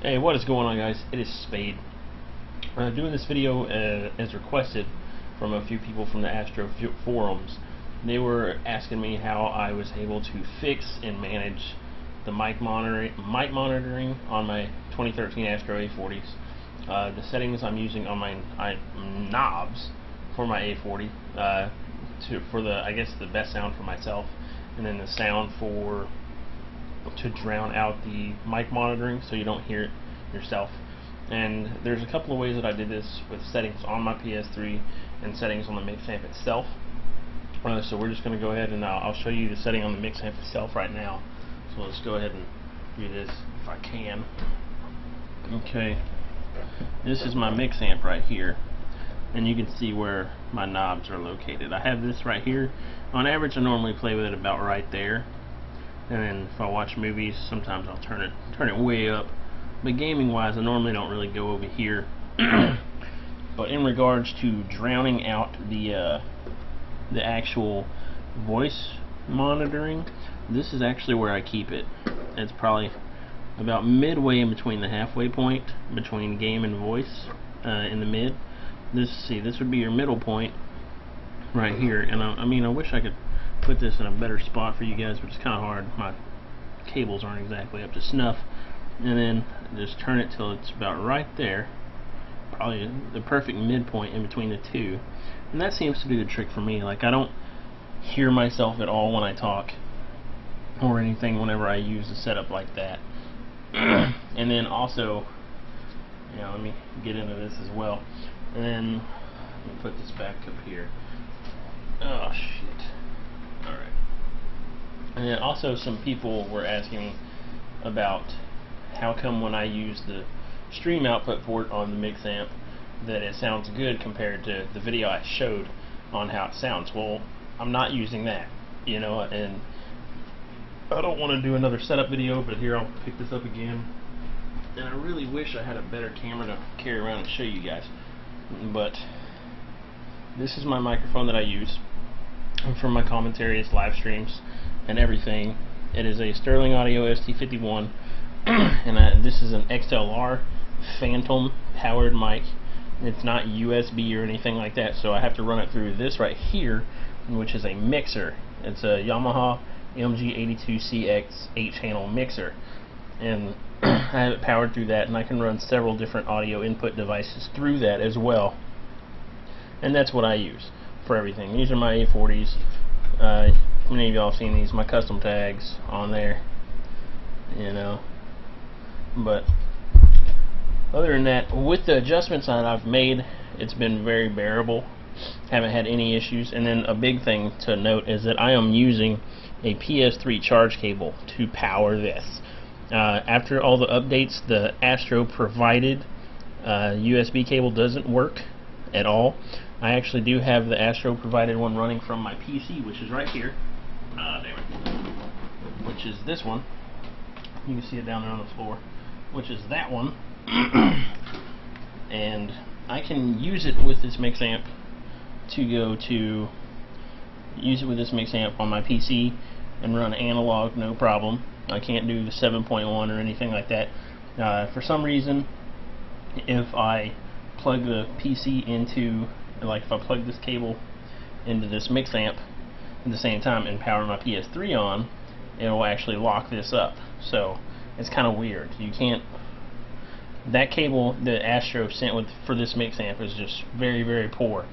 Hey, what is going on, guys? It is Spade. Doing this video as requested from a few people from the Astro forums. They were asking me how I was able to fix and manage the mic monitoring on my 2013 Astro A40s. The settings I'm using on my knobs for my A40 for the, I guess, the best sound for myself, and then the sound to drown out the mic monitoring so you don't hear it yourself. And there's a couple of ways that I did this with settings on my PS3 and settings on the mix amp itself. So we're just going to go ahead and I'll show you the setting on the mix amp itself right now. So let's go ahead and do this if I can. Okay, this is my mix amp right here, and you can see where my knobs are located. I have this right here. On average, I normally play with it about right there. And then if I watch movies, sometimes I'll turn it way up. But gaming wise, I normally don't really go over here. But in regards to drowning out the actual voice monitoring, this is actually where I keep it. It's probably about midway in between the halfway point between game and voice, in the mid. This would be your middle point right here. And I mean, I wish I could put this in a better spot for you guys, but it's kind of hard. My cables aren't exactly up to snuff. And then just turn it till it's about right there, probably the perfect midpoint in between the two, and that seems to do the trick for me. Like, I don't hear myself at all when I talk or anything whenever I use a setup like that. And then also, let me get into this as well. And then let me put this back up here. Oh shit. Alright. And then also, some people were asking about how come when I use the stream output port on the mix amp that it sounds good compared to the video I showed on how it sounds. Well, I'm not using that, and I don't want to do another setup video, but here, I'll pick this up again. And I really wish I had a better camera to carry around and show you guys. But this is my microphone that I use for my commentaries, live streams, and everything. It is a Sterling Audio ST51, and this is an XLR Phantom powered mic. It's not USB or anything like that, so I have to run it through this right here, which is a mixer. It's a Yamaha MG82CX 8-channel mixer, and I have it powered through that, and I can run several different audio input devices through that as well. And that's what I use for everything. These are my A40s. Many of y'all have seen these, my custom tags on there, But other than that, with the adjustments that I've made, it's been very bearable. Haven't had any issues. And then a big thing to note is that I am using a PS3 charge cable to power this. After all the updates, the Astro provided USB cable doesn't work at all. I actually do have the Astro provided one running from my PC, which is right here. Which is this one. You can see it down there on the floor, which is that one. And I can use it with this mix amp on my PC and run analog, no problem. I can't do the 7.1 or anything like that. For some reason, if I plug the PC into, if I plug this cable into this mix amp at the same time and power my PS3 on, it will actually lock this up. So it's kind of weird. You can't. That cable that Astro sent for this mix amp is just very, very poor.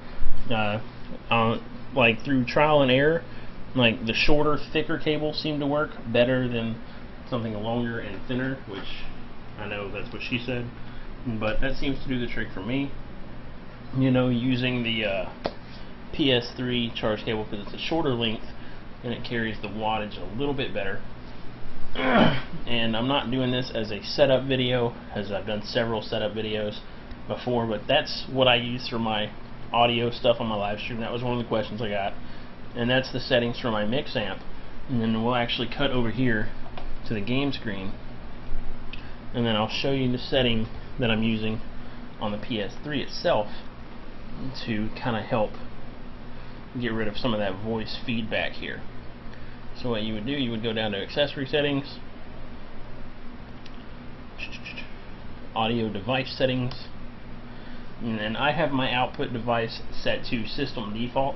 Like, through trial and error, like, the shorter, thicker cables seem to work better than something longer and thinner, which I know that's what she said, but that seems to do the trick for me. Using the PS3 charge cable, because it's a shorter length and it carries the wattage a little bit better. And I'm not doing this as a setup video, as I've done several setup videos before, but that's what I use for my audio stuff on my live stream. That was one of the questions I got, and that's the settings for my mix amp. And then we'll actually cut over here to the game screen, and then I'll show you the setting that I'm using on the PS3 itself to kind of help get rid of some of that voice feedback here. So what you would do, you would go down to accessory settings, audio device settings, and I have my output device set to system default,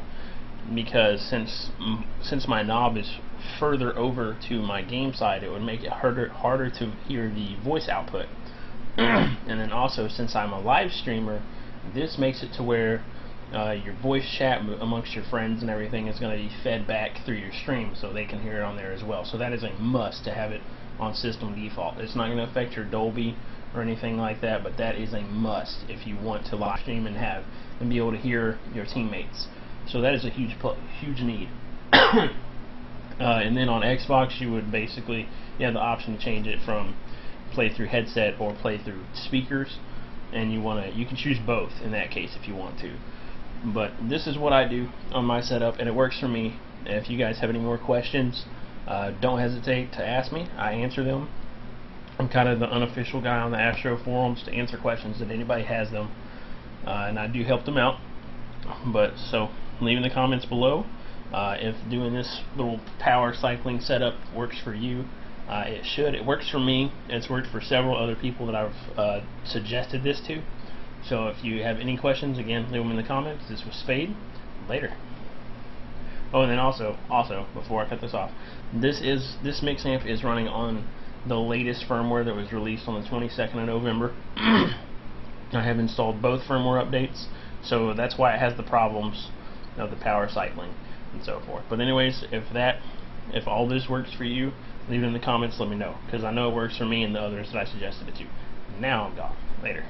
because since my knob is further over to my game side, it would make it harder to hear the voice output. And then also, since I'm a live streamer, this makes it to where your voice chat amongst your friends and everything is going to be fed back through your stream, so they can hear it on there as well. So that is a must to have it on system default. It's not going to affect your Dolby or anything like that, but that is a must if you want to live stream and be able to hear your teammates. So that is a huge need. And then on Xbox, you have the option to change it from play through headset or play through speakers, and you can choose both in that case if you want to. But this is what I do on my setup, and it works for me. If you guys have any more questions, don't hesitate to ask me. I answer them. I'm kind of the unofficial guy on the Astro forums to answer questions that anybody has them, and I do help them out. But so leave in the comments below if doing this little power cycling setup works for you. It should. It works for me. It's worked for several other people that I've suggested this to. So if you have any questions, again, leave them in the comments. This was Spade. Later. Oh, and then also before I cut this off, this mix amp is running on the latest firmware that was released on the 22nd of November. I have installed both firmware updates, so that's why it has the problems of the power cycling and so forth. But anyways, if all this works for you, leave it in the comments. Let me know, because I know it works for me and the others that I suggested it to. Now I'm gone. Later.